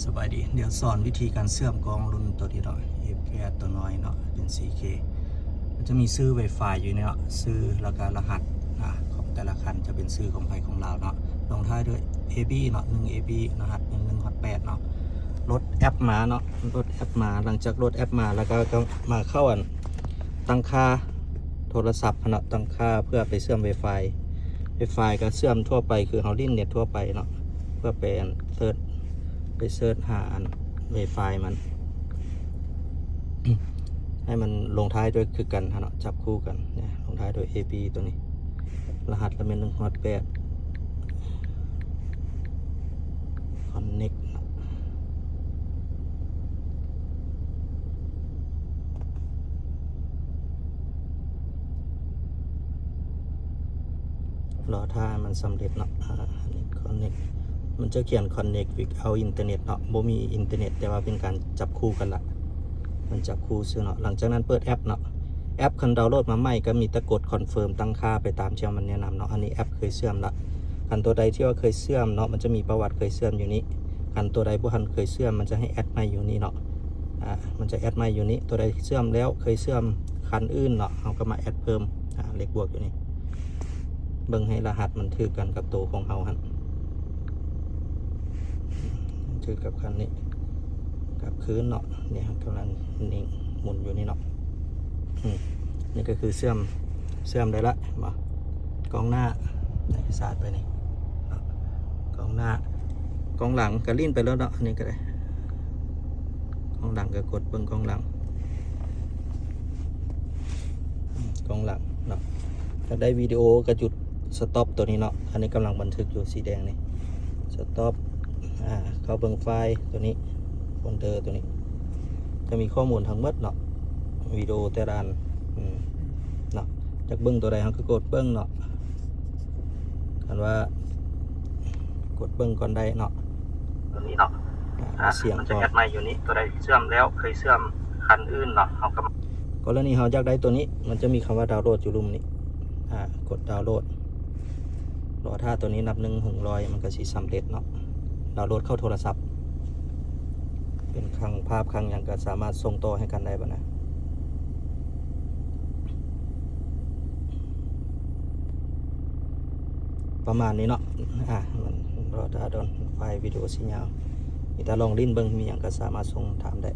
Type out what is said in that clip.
สบายดีเดี๋ยวสอนวิธีการเชื่อมกล้องรุ่นตัวที่เราแค่ตัวน้อยเนาะเป็น 4K มันจะมีชื่อ Wi-Fi อยู่เนาะชื่อแล้วก็รหัสของแต่ละคันจะเป็นชื่อของใครของเราเนาะลงท้ายด้วย AB เนาะ1 AB รหัส11 8เนาะลดแอปมาเนาะลดแอปมาหลังจากลดแอปมาแล้วก็มาเข้าตั้งค่าโทรศัพท์เนาะตั้งค่าเพื่อไปเชื่อม Wi-Fi ก็เชื่อมทั่วไปคือเฮาลิ้นเน็ตทั่วไปเนาะเพื่อเป็นไปเสิร์ชหาWi-Fi มัน ให้มันลงท้ายด้วยคือกันเนาะจับคู่กันเนี่ยลงท้ายด้วย AB ตัวนี้รหัสละเป็น1 8 Connect รอถ้ามันสำเร็จเนาะConnect มันจะเขียน Connect with เอาอินเทอร์เน็ตเนาะบ่มีอินเทอร์เน็ตแต่ว่าเป็นการจับคู่กันละมันจับคู่ซื้อเนาะหลังจากนั้นเปิดแอปเนาะแอปคันดาวน์โหลดมาใหม่ก็มีตะกดคอนเฟิร์มตั้งค่าไปตามที่มันแนะนำเนาะอันนี้แอปเคยเชื่อมละคันตัวใดที่ว่าเคยเชื่อมเนาะมันจะมีประวัติเคยเชื่อมอยู่นี้คันตัวใดผู้ทันเคยเชื่อมมันจะให้แอดใหม่อยู่นี่เนาะมันจะแอดใหม่อยู่นี้ตัวใดเชื่อมแล้วเคยเชื่อมคันอื่นเนาะเอาก็มาแอดเพิ่มเลขบวกอยู่นี่เบิ่งให้รหัสมันถือกันกับตัวของเฮาหันถือกับคันนี้กับคืนเนาะเนี่ยกำลังนิ่งหมุนอยู่นี่เนาะนี่ก็คือเชื่อมได้ละมากล้องหน้าสาดไปนี่กล้องหน้ากล้องหลังก็ลิ้นไปแล้วเนาะอันนี้ก็ได้กล้องหลังก็กดเบิ่งกล้องหลังกล้องหลังเนาะถ้าได้วิดีโอก็จุดสต็อปตัวนี้เนาะอันนี้กำลังบันทึกอยู่สีแดงนี่สต็อปเข้าเบิ่งไฟล์ตัวนี้โฟลเดอร์ตัวนี้จะมีข้อมูลทั้งหมดเนาะวิดีโอแต่ละอันเนาะจากเบิ้งตัวใดเขาก็กดเบิ้งเนาะกันว่ากดเบิ้งก่อนได้เนาะตัวนี้เนาะเสียงมันจะแอดใหม่อยู่นี้ตัวใดเชื่อมแล้วเคยเชื่อมคันอื่นเนาะเขาก็กรณีเขาอยากได้ตัวนี้มันจะมีคำว่าดาวน์โหลดอยู่ลุ่มนี้กดดาวน์โหลดรอถ้าตัวนี้นับ1 ถึง 100มันก็สิสำเร็จเนาะดาวน์โหลดเข้าโทรศัพท์เป็นครั้งภาพครั้งอย่างก็สามารถส่งต่อให้กันได้ป่ะนะประมาณนี้เนาะมันรอถ้าโดนไฟล์วิดีโอสิยาวนี่ถ้าลองลิ้นเบิ้งมีอย่างก็สามารถส่งถามได้